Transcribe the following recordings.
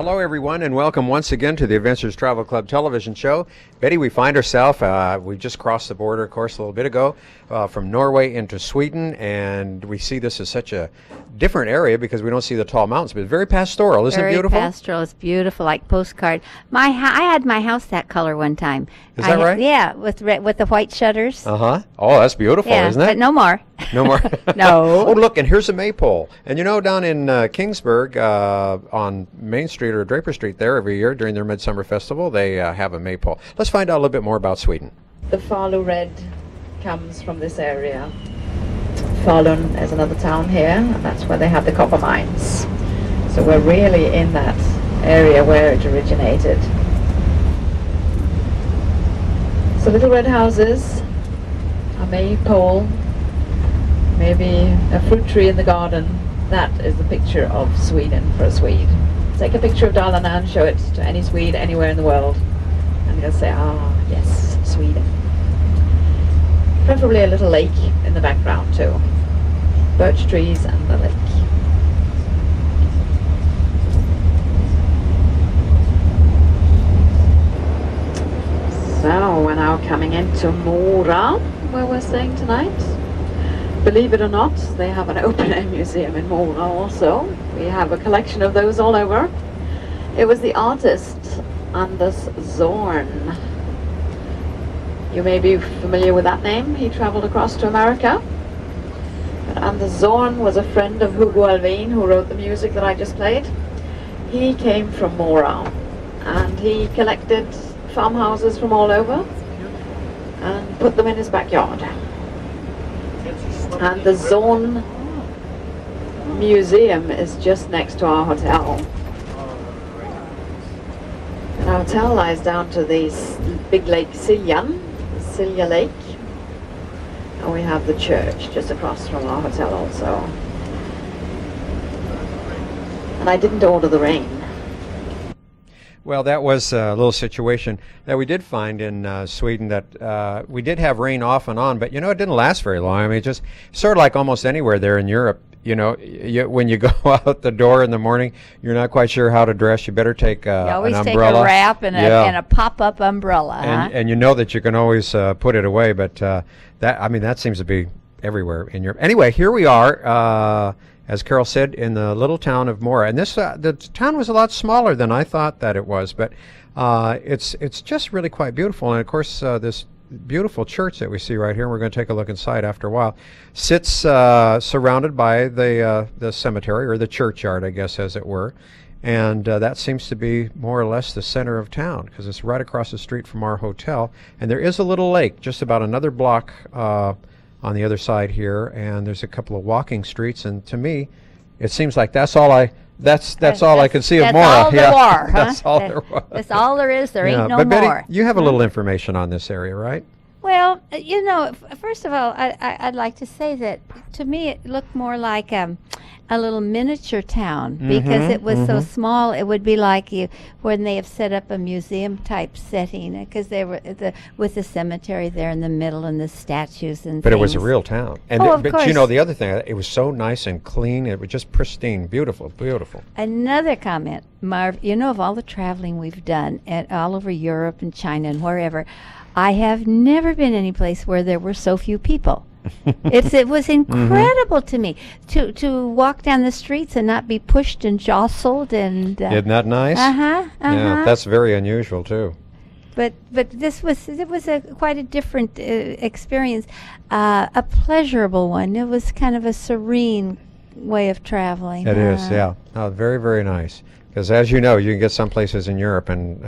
Hello, everyone, and welcome once again to the Adventures Travel Club television show. Betty, we find ourselves, we just crossed the border, of course, a little bit ago, from Norway into Sweden, and we see this as such a different area because we don't see the tall mountains, but it's very pastoral. Isn't it beautiful? Very pastoral. It's beautiful, like postcard. I had my house that color one time. Is that right? Yeah, with the white shutters. Uh-huh. Oh, that's beautiful, isn't it? But no more. No more? No. Oh, look, and here's a maypole. And you know, down in Kingsburg, on Main Street or Draper Street there, every year during their Midsummer Festival, they have a maypole. Let's find out a little bit more about Sweden. The Falu red comes from this area. Falun is another town here, and that's where they have the copper mines. So we're really in that area where it originated. So little red houses, a maypole, maybe a fruit tree in the garden. That is the picture of Sweden for a Swede. Take a picture of Dalarna and show it to any Swede anywhere in the world, and they'll say, ah, yes, Sweden. Preferably a little lake in the background too. Birch trees and the lake. So we're now coming into Mora, where we're staying tonight. Believe it or not, they have an open-air museum in Mora also. We have a collection of those all over. It was the artist Anders Zorn. You may be familiar with that name. He traveled across to America. But Anders Zorn was a friend of Hugo Alvin, who wrote the music that I just played. He came from Mora, and he collected farmhouses from all over and put them in his backyard. And the Zorn Museum is just next to our hotel. And our hotel lies down to this big lake Silja Lake. And we have the church just across from our hotel also. And I didn't order the rain. Well, that was a little situation that we did find in Sweden, that we did have rain off and on, but, you know, it didn't last very long. I mean, just sort of like almost anywhere there in Europe, you know, when you go out the door in the morning, you're not quite sure how to dress. You better take an umbrella. You always take a wrap and a pop-up umbrella. And you know that you can always put it away, but that seems to be everywhere in Europe. Anyway, here we are. As Carol said, in the little town of Mora, and this the town was a lot smaller than I thought that it was, but it's just really quite beautiful. And of course, this beautiful church that we see right here, and we're going to take a look inside after a while, sits surrounded by the cemetery, or the churchyard, I guess, as it were, and that seems to be more or less the center of town because it's right across the street from our hotel, and there is a little lake just about another block on the other side here, and there's a couple of walking streets, and to me, it seems like that's all I can see of Mora. All there were, huh? That's all there was. That's all there is. There ain't no but Betty, more. you have a little information on this area, right? Well, you know, first of all, I'd like to say that to me it looked more like a little miniature town because it was so small. It would be like when they have set up a museum type setting, because they were with the cemetery there in the middle and the statues and. But things. it was a real town, and of but course. you know the other thing, it was so nice and clean. It was just pristine, beautiful, beautiful. Another comment, Marv. You know, of all the traveling we've done all over Europe and China and wherever, I have never been any place where there were so few people. It was incredible to me to walk down the streets and not be pushed and jostled and. Isn't that nice? Yeah, that's very unusual too. But it was quite a different experience, a pleasurable one. It was kind of a serene way of traveling. It is, yeah. Very, very nice. Because as you know, you can get some places in Europe, and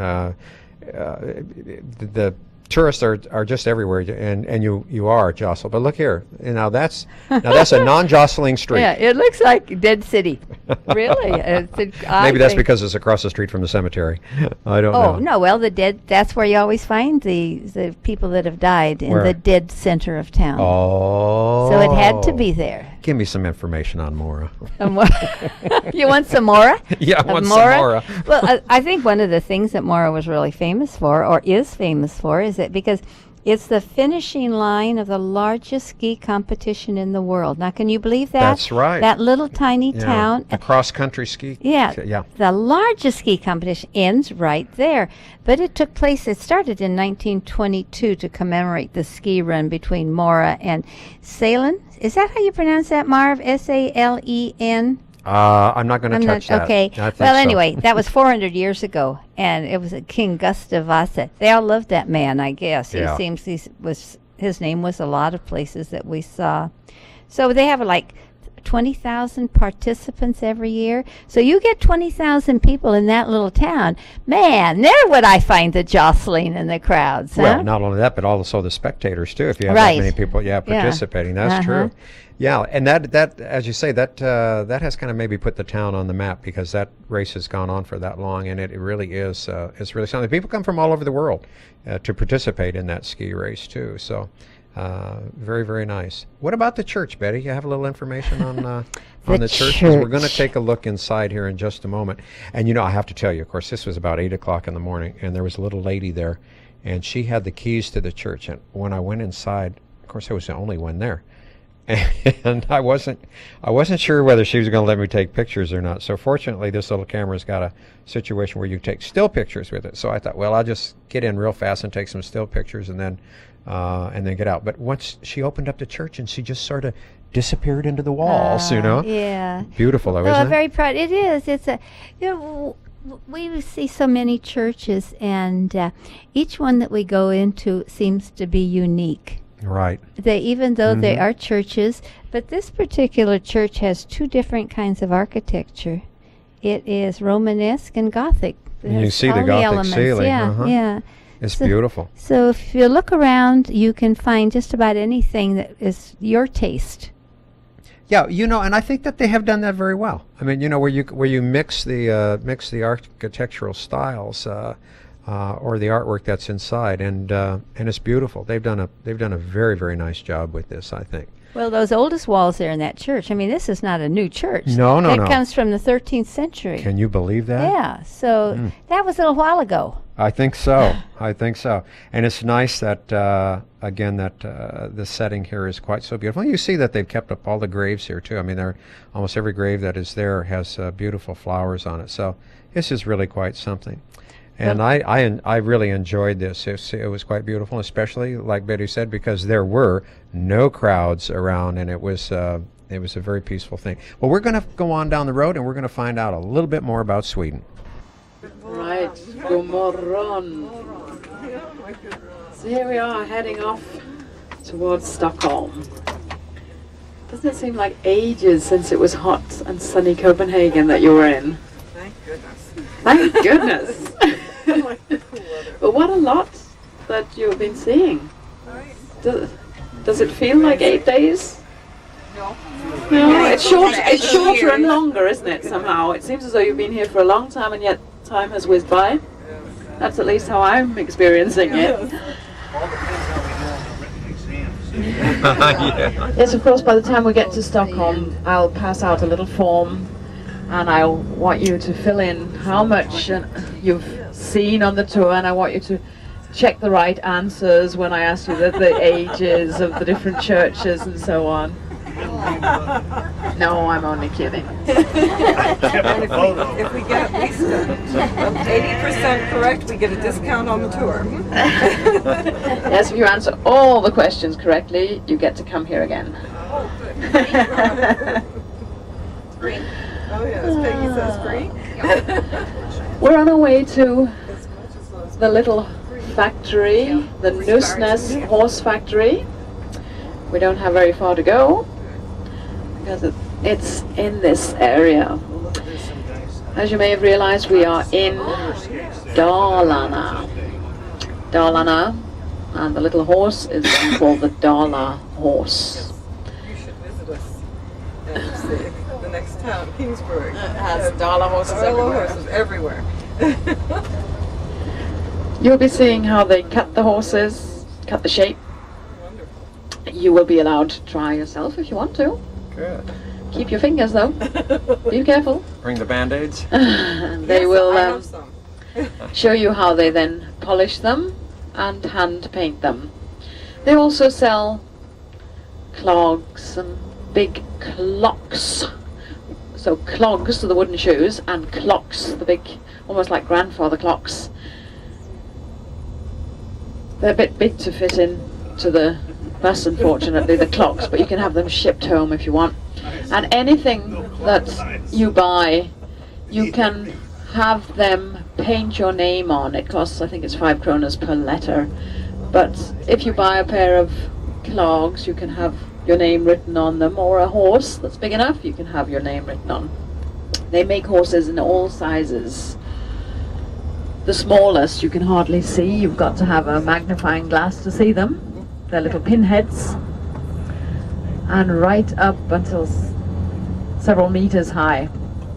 the tourists are just everywhere, and you are jostled. But look here, now that's a non-jostling street. Yeah, it looks like Dead City. Really? Maybe that's because it's across the street from the cemetery. I don't know. Oh no, well the dead. That's where you always find the people that have died in the dead center of town. Oh. So it had to be there. Give me some information on Mora. You want some Mora? Yeah, I want some Mora. Well, I think one of the things that Mora was really famous for, or is famous for, is that because It's the finishing line of the largest ski competition in the world. Now, can you believe that? That's right. That little tiny town. The cross-country ski. Yeah. The largest ski competition ends right there. But it took place, it started in 1922 to commemorate the ski run between Mora and Salen. Is that how you pronounce that, Marv? Salen? I'm not going to touch that. Okay. Well, anyway, that was 400 years ago, and it was a King Gustav Vasa. They all loved that man, I guess. Yeah. His name was a lot of places that we saw. So they have like 20,000 participants every year. So you get 20,000 people in that little town. Man, there would I find the jostling and the crowds. Huh? Well, not only that, but also the spectators too. If you have that many people, participating, that's true. Yeah, and that as you say, that has kind of maybe put the town on the map, because that race has gone on for that long, and it really is. It's really something. People come from all over the world to participate in that ski race too. So. Very, very nice. What about the church, Betty? You have a little information on the church? 'Cause we're going to take a look inside here in just a moment. And, I have to tell you, of course, this was about 8 o'clock in the morning, and there was a little lady there, and she had the keys to the church. And when I went inside, of course, I was the only one there. And I wasn't sure whether she was going to let me take pictures or not. So fortunately, this little camera's got a situation where you take still pictures with it. So I thought, well, I'll just get in real fast and take some still pictures and then get out. But once she opened up the church, and she just sort of disappeared into the walls, Yeah. Beautiful, though, isn't it? Very proud. It is. It's we see so many churches, and each one that we go into seems to be unique. Right. Even though they are churches, but this particular church has two different kinds of architecture. It is Romanesque and Gothic. And you see the Gothic ceiling. Yeah. It's beautiful. So if you look around, you can find just about anything that is your taste. Yeah, and I think that they have done that very well. I mean, where you mix the architectural styles or the artwork that's inside, and it's beautiful. They've done a very, very nice job with this, I think. Well, those oldest walls there in that church, I mean, this is not a new church. No. It comes from the 13th century. Can you believe that? Yeah, so that was a little while ago. I think so. And it's nice that, again, that the setting here is quite so beautiful. You see that they've kept up all the graves here, too. I mean, almost every grave that is there has beautiful flowers on it. So this is really quite something. And I really enjoyed this. It was quite beautiful, especially, like Betty said, because there were no crowds around, and it was a very peaceful thing. Well, we're going to go on down the road, and we're going to find out a little bit more about Sweden. Right, god morgon. So here we are heading off towards Stockholm. Doesn't it seem like ages since it was hot and sunny Copenhagen that you were in? Thank goodness. Thank goodness. But what a lot that you've been seeing. Does it feel like 8 days? No. No, it's shorter and longer, isn't it, somehow? It seems as though you've been here for a long time, and yet time has whizzed by. That's at least how I'm experiencing it. Yes, of course, by the time we get to Stockholm, I'll pass out a little form, and I want you to fill in how much you've seen on the tour, and I want you to check the right answers when I ask you the ages of the different churches and so on. No, I'm only kidding. And if we get at least 80% correct, we get a discount on the tour. Yes, if you answer all the questions correctly, you get to come here again. Free. Oh yes, Peggy says free. We're on our way to the little factory, the Nusnäs horse factory. We don't have very far to go, because it's in this area. As you may have realized, we are in Dalarna. Dalarna, and the little horse is called the Dala horse. You should visit us and see the next town, Kingsburg. It has Dala horses everywhere. You'll be seeing how they cut the horses, cut the shape. Wonderful. You will be allowed to try yourself if you want to. Good. Keep your fingers though. Be careful. Bring the Band-Aids. They will show you how they then polish them and hand paint them. They also sell clogs and big clocks. So clogs are the wooden shoes, and clocks, the big, almost like grandfather clocks. They're a bit big to fit in to the bus, unfortunately, the clocks, but you can have them shipped home if you want. And anything that you buy, you can have them paint your name on. It costs, I think it's 5 kronas per letter. But if you buy a pair of clogs, you can have your name written on them, or a horse that's big enough, you can have your name written on. They make horses in all sizes. The smallest you can hardly see. You've got to have a magnifying glass to see them. They're little pinheads. And right up until several meters high.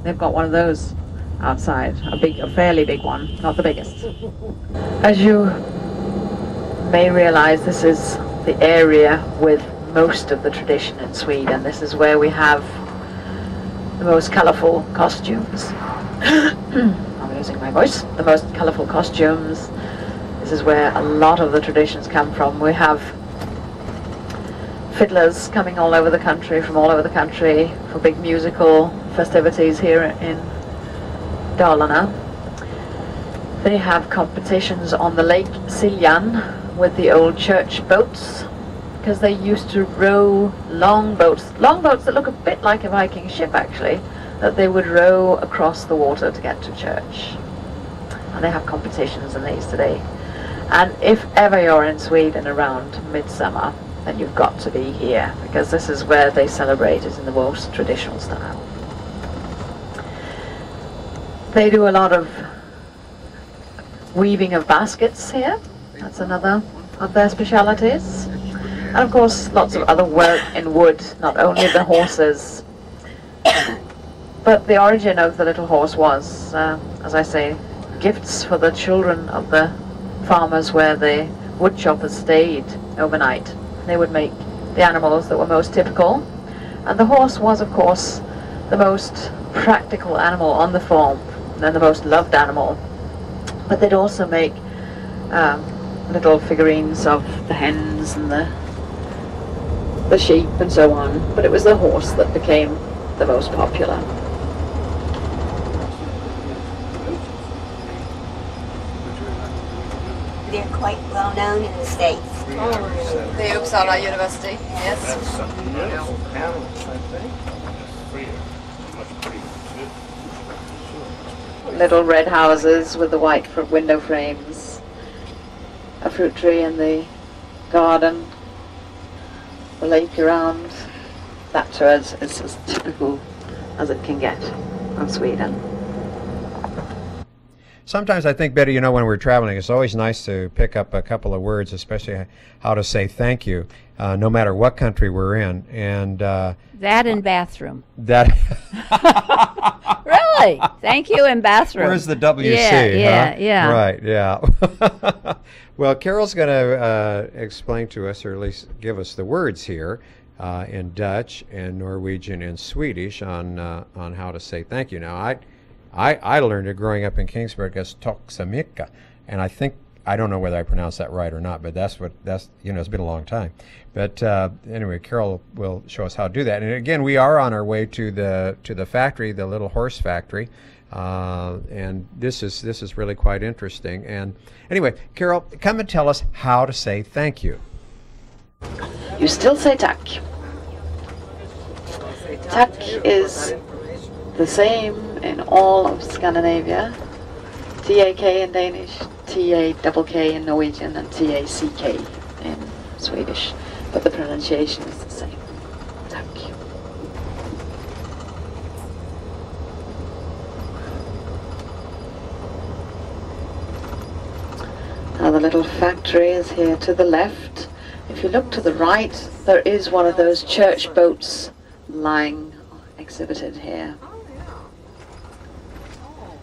They've got one of those outside. A fairly big one, not the biggest. As you may realize, this is the area with most of the tradition in Sweden. This is where we have the most colourful costumes. I'm losing my voice. The most colourful costumes. This is where a lot of the traditions come from. We have fiddlers coming all over the country, from all over the country, for big musical festivities here in Dalarna. They have competitions on the Lake Siljan with the old church boats, because they used to row long boats that look a bit like a Viking ship actually, that they would row across the water to get to church. And they have competitions in these today. And if ever you're in Sweden around midsummer, then you've got to be here, because this is where they celebrate it in the most traditional style. They do a lot of weaving of baskets here. That's another of their specialities. And of course lots of other work in wood, not only the horses. But the origin of the little horse was, as I say, gifts for the children of the farmers where the wood choppers stayed overnight. They would make the animals that were most typical. And the horse was, of course, the most practical animal on the farm and the most loved animal. But they'd also make little figurines of the hens and the sheep and so on. But it was the horse that became the most popular. They're quite well known in the States. The Uppsala University, yes. That's some beautiful panels, I think. Little red houses with the white window frames, a fruit tree in the garden, the lake around. That to us is as typical as it can get of Sweden. Sometimes I think, Betty, when we're traveling, it's always nice to pick up a couple of words, especially how to say thank you, no matter what country we're in. And that and bathroom. That Really? Thank you and bathroom. Where's the WC? Yeah. Right, yeah. Well, Carol's going to explain to us, or at least give us the words here in Dutch and Norwegian and Swedish on how to say thank you. Now, I learned it growing up in Kingsburg as tack så mycket, and I don't know whether I pronounced that right or not, but that's it's been a long time. But anyway, Carol will show us how to do that. And again, we are on our way to the factory, the little horse factory, and this is really quite interesting. And anyway, Carol, come and tell us how to say thank you. You still say tack. Tack is the same in all of Scandinavia. T-A-K in Danish, T-A-double-K in Norwegian, and T-A-C-K in Swedish. But the pronunciation is the same. Tack. Now the little factory is here to the left. If you look to the right, there is one of those church boats lying exhibited here.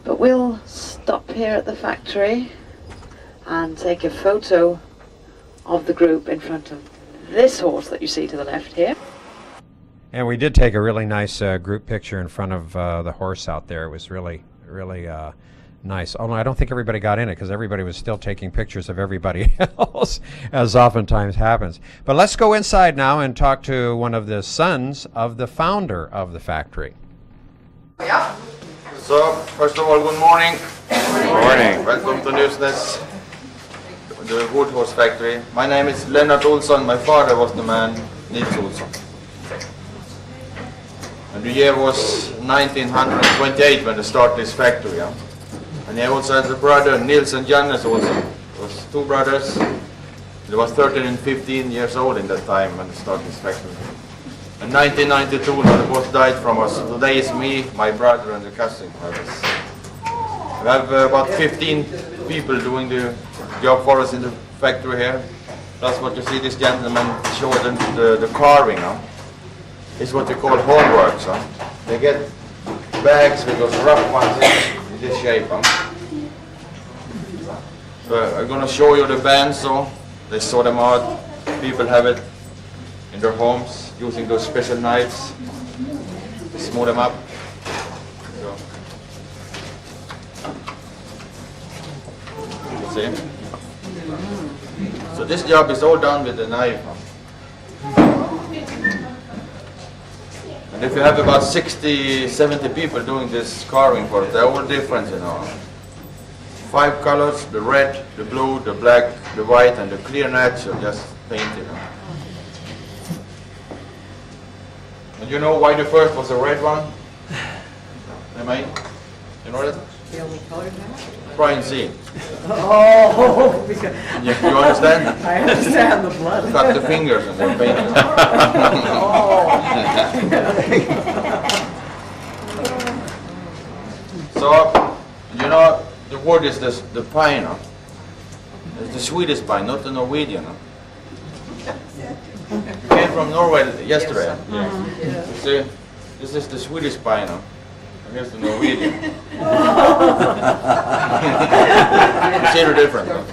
But we'll stop here at the factory and take a photo of the group in front of this horse that you see to the left here. And we did take a really nice group picture in front of the horse out there. It was really Nice. Only I don't think everybody got in it because everybody was still taking pictures of everybody else, as oftentimes happens. But let's go inside now and talk to one of the sons of the founder of the factory. Yeah. So, first of all, good morning. Good morning. Welcome to Newsness, the wood horse factory. My name is Lennart Olsson. My father was the man, Nils Olsson. And the year was 1928 when they started this factory. Yeah? And he also had a brother, Nils and Jannes Olsson. It was two brothers. They was 13 and 15 years old in that time when they started this factory. In 1992, they both died from us. Today is me, my brother, and the cousin. We have about 15 people doing the job for us in the factory here. That's what you see this gentleman show them the carving. Huh? It's what we call homework. Huh? They get bags with those rough ones in this shape. Huh? So I'm going to show you the bands. So they saw them out. People have it in their homes using those special knives to smooth them up. So, you see? So this job is all done with the knife. And if you have about 60, 70 people doing this carving for it, they're all different, you know. 5 colors, the red, the blue, the black, the white, and the clear natural, just painted. You know. And you know why the first was a red one? Am I? You know that? The only color now? Try and see. Oh, because You understand? I understand the blood. Cut the fingers and then paint it. So, you know, the word is the pine. Huh? It's the Swedish pine, not the Norwegian. Huh? You came from Norway yesterday. Yes. You see, this is the Swedish pine. Huh? And here's the Norwegian. You see the difference. Huh?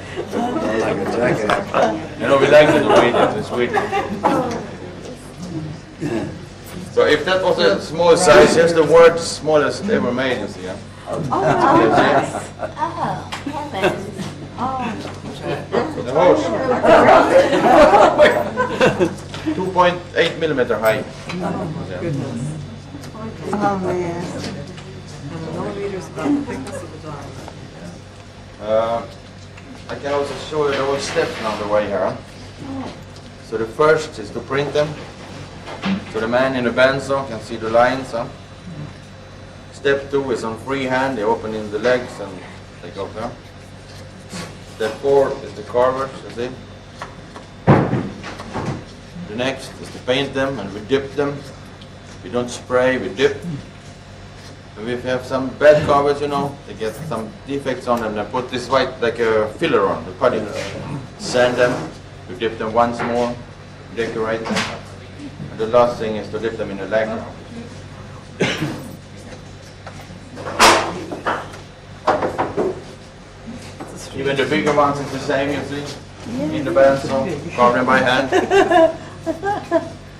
You know, we like the Norwegians in Sweden. So if that was a small size, here's the word smallest ever made, you see. Huh? The horse. 2.8 millimeter high. Oh, man. And the millimeters about the thickness of the dime. I can also show you the whole steps on the way here. Huh? So the first is to print them. So the man in the bandsaw can see the lines. Huh? Step 2 is on freehand. They open in the legs and they go down. Step 4 is the carvers, you see. The next is to paint them, and we dip them. We don't spray, we dip. And if you have some bad carvers, you know, they get some defects on them, they put this white, like a filler on, the putty. Sand them, we dip them once more, decorate them. And the last thing is to dip them in the lacquer. Even the bigger ones is the same, you see, in the bandsaw, carved them by hand.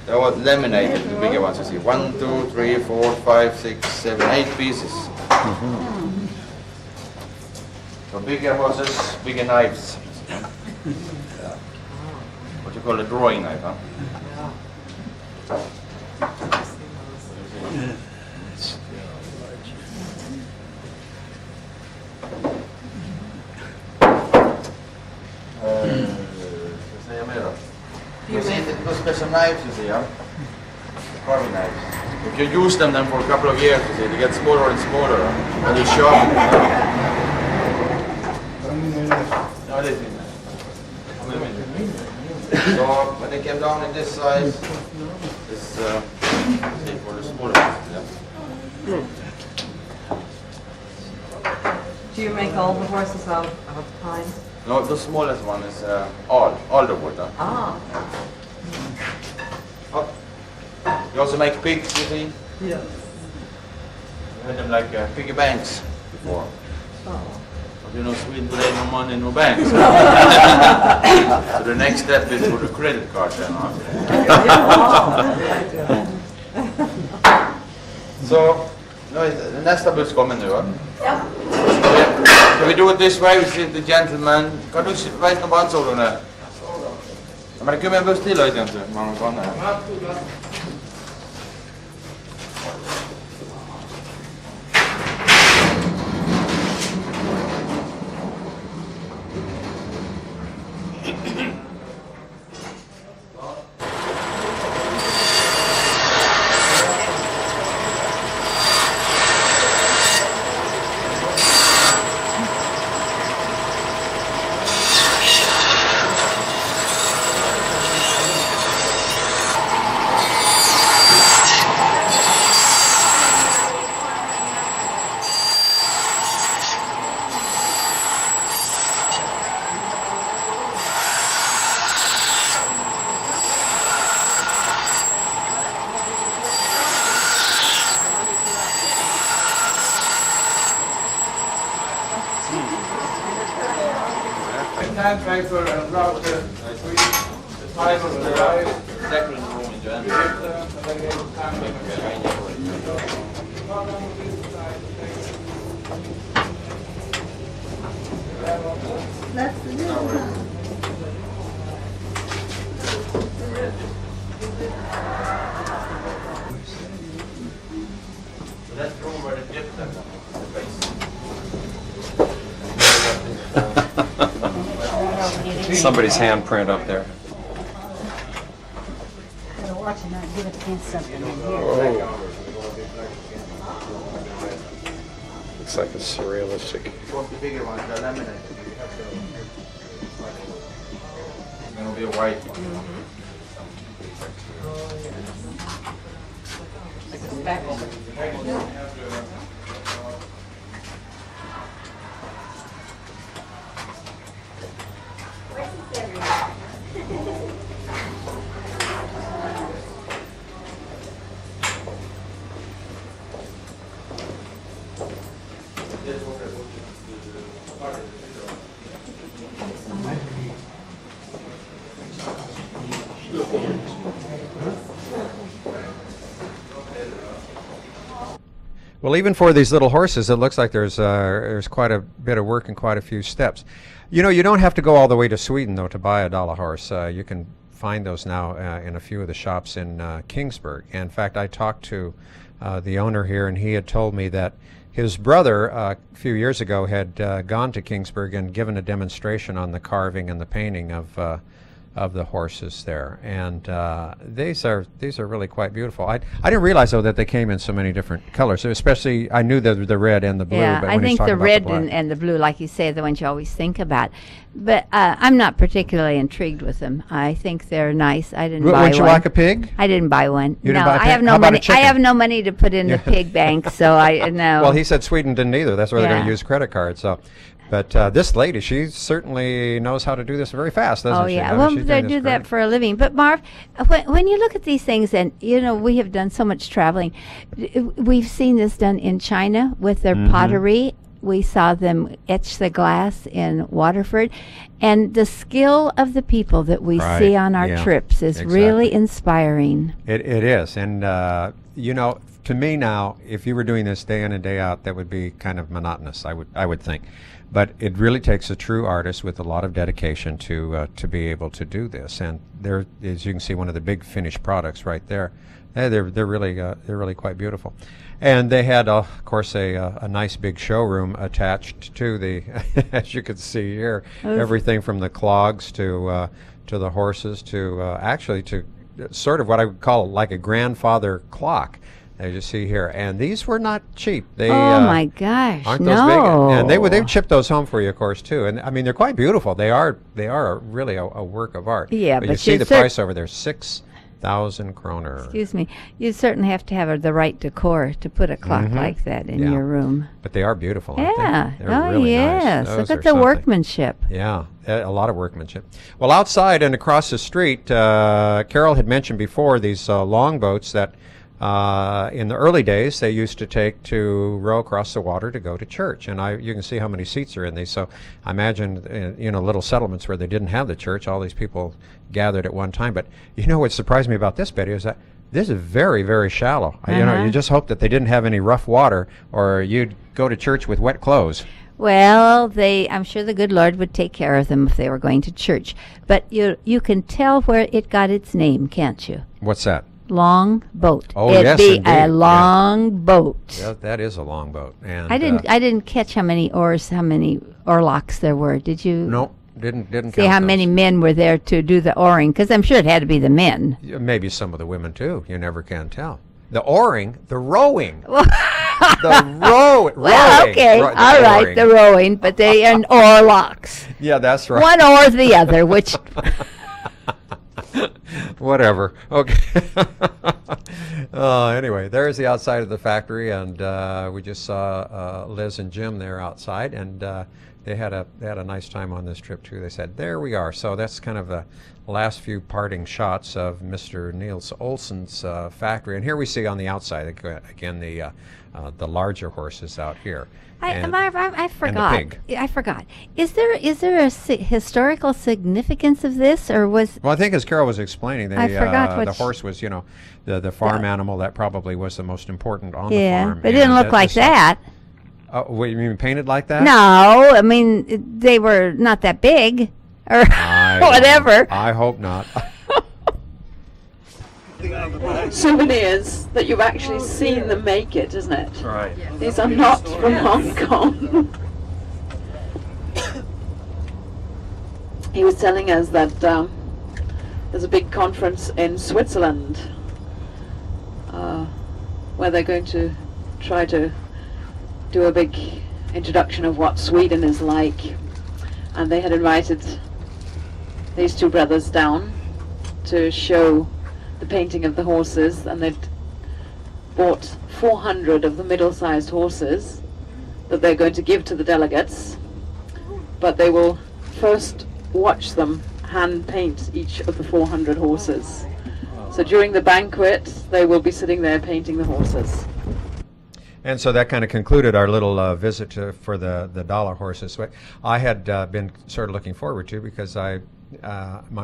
They was laminated, the bigger ones, you see. 1, 2, 3, 4, 5, 6, 7, 8 pieces. So bigger horses, bigger knives. What you call a drawing knife, huh? You see, those special knives, you see, huh? Carving knives. If you use them then for a couple of years, you see, they get smaller and smaller, huh? And you sharpen them. So when they came down in this size, this see, for the smaller ones, yeah. Do you make all the horses out of pine? No, the smallest one is all the wood. Huh? Ah. Up. You also make pigs, you see. Yes. We had them like piggy banks before. Oh. But you know, Sweden today, no money, no banks. So the next step is for the credit card then. Huh? Så, nu är nästa buss kommer nu va? Ja. So we do it this way, we see the gentleman. Kan du vet någon bandsolo nu? Ja, men det kommer en buss till vet jag inte. Man har bara här. Paper and route the fiber of the second room in Germany. So that's the room where the dip them. Somebody's handprint up there. Watch and not get up against something in here. Oh. Looks like a surrealistic. Want the bigger ones, the laminate. It's going to be a white one. Well, even for these little horses, it looks like there's quite a bit of work and quite a few steps. You know, you don't have to go all the way to Sweden, though, to buy a dollar horse. You can find those now in a few of the shops in Kingsburg. In fact, I talked to the owner here, and he had told me that his brother, a few years ago, had gone to Kingsburg and given a demonstration on the carving and the painting of the horses there, and these are really quite beautiful. I didn't realize though that they came in so many different colors. Especially, I knew the red and the blue. Yeah, but I when he's think talking the about red black- and the blue, like you say, are the ones you always think about. But I'm not particularly intrigued with them. I think they're nice. I didn't buy Wouldn't you one. like a pig? I didn't buy one. You no, didn't buy a I pig? have no How about a money. I chicken? have no money to put in the pig bank, so I no. Well, he said Sweden didn't either. That's where they're going Yeah. to use credit cards. So, but this lady, she certainly knows how to do this very fast, doesn't Oh she? yeah, I mean, well she's they doing do this that great. for a living. But Marv, when you look at these things, and you know we have done so much traveling, we've seen this done in China with their Mm-hmm. pottery. We saw them etch the glass in Waterford, and the skill of the people that we Right, see on our yeah, trips is really exactly. inspiring. It is, and you know, to me now, if you were doing this day in and day out, that would be kind of monotonous. I would think, but it really takes a true artist with a lot of dedication to be able to do this. And there, as you can see, one of the big finished products right there. They're really quite beautiful. And they had, of course, a nice big showroom attached to the, as you can see here, everything from the clogs to the horses to actually to sort of what I would call like a grandfather clock, as you see here. And these were not cheap. They, Oh my gosh, aren't those big? no! And they've shipped those home for you, of course, too. And I mean, they're quite beautiful. They are really a work of art. Yeah, but you but see you the price over there, 6,000 kroner. Excuse me. You certainly have to have the right decor to put a clock like that in Yeah. your room. But they are beautiful, aren't Yeah. they? They're Oh really yes. nice. Look Those at are the something. workmanship. Yeah, a lot of workmanship. Well, outside and across the street, Carol had mentioned before these longboats that in the early days they used to take to row across the water to go to church. And you can see how many seats are in these. So I imagine, little settlements where they didn't have the church, all these people gathered at one time. But you know what surprised me about this, Betty, is that this is very, very shallow. You Uh-huh. just hope that they didn't have any rough water or you'd go to church with wet clothes. Well, I'm sure the good Lord would take care of them if they were going to church. But you can tell where it got its name, can't you? What's that? Long boat. Oh, It'd yes, be indeed. a long boat. Yeah, that is a long boat. And I didn't catch how many oarlocks there were. Did you? No, didn't See count how those. many men were there to do the oaring? Because I'm sure it had to be the men. Yeah, maybe some of the women too. You never can tell. The oaring, the rowing, the Well, rowing. okay, the all right, oaring. the rowing, but they are oarlocks. Yeah, that's right. One or the other, which Whatever. Okay. Anyway, there's the outside of the factory, and we just saw Liz and Jim there outside, and they had a nice time on this trip too. They said, "There we are." So that's kind of the last few parting shots of Mr. Niels Olsson's factory, and here we see on the outside again the larger horses out here. I forgot. pig. I forgot. Is there a historical significance of this, or was? Well, I think as Carol was explaining, I forgot the what horse was, the farm animal that probably was the most important on the Yeah, farm. but it didn't and look like this- that. What, you mean painted like that? No, I mean they were not that big, or whatever. I hope not. Souvenirs that you've actually seen them make it, isn't it? Right. These are not from Hong Kong. He was telling us that there's a big conference in Switzerland where they're going to try to do a big introduction of what Sweden is like, and they had invited these two brothers down to show the painting of the horses, and they'd bought 400 of the middle-sized horses that they're going to give to the delegates, but they will first watch them hand paint each of the 400 horses. So during the banquet, they will be sitting there painting the horses. And so that kind of concluded our little visit for the dollar horses. I had been sort of looking forward to, because my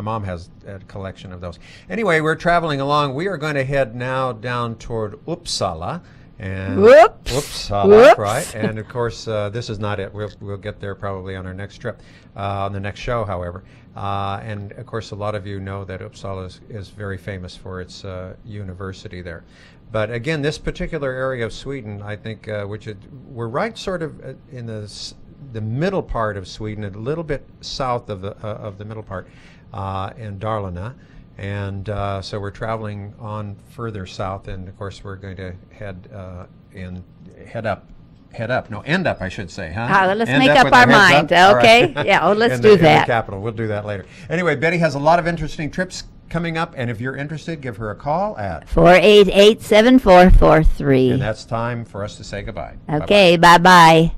mom has a collection of those. Anyway, we're traveling along. We are going to head now down toward Uppsala. And Whoops. Uppsala, Whoops. right? And of course, this is not it. We'll get there probably on our next trip, on the next show, however. And of course, a lot of you know that Uppsala is very famous for its university there. But again, this particular area of Sweden, I think, we're right sort of in the middle part of Sweden, a little bit south of the middle part, in Dalarna. And so we're traveling on further south, and of course we're going to end up, I should say, huh? Let's End make up up with our heads mind, up. All okay? right. Yeah, let's In do the that. capital. We'll do that later. Anyway, Betty has a lot of interesting trips coming up, and if you're interested, give her a call at 488-7443. And that's time for us to say goodbye. Okay, bye-bye.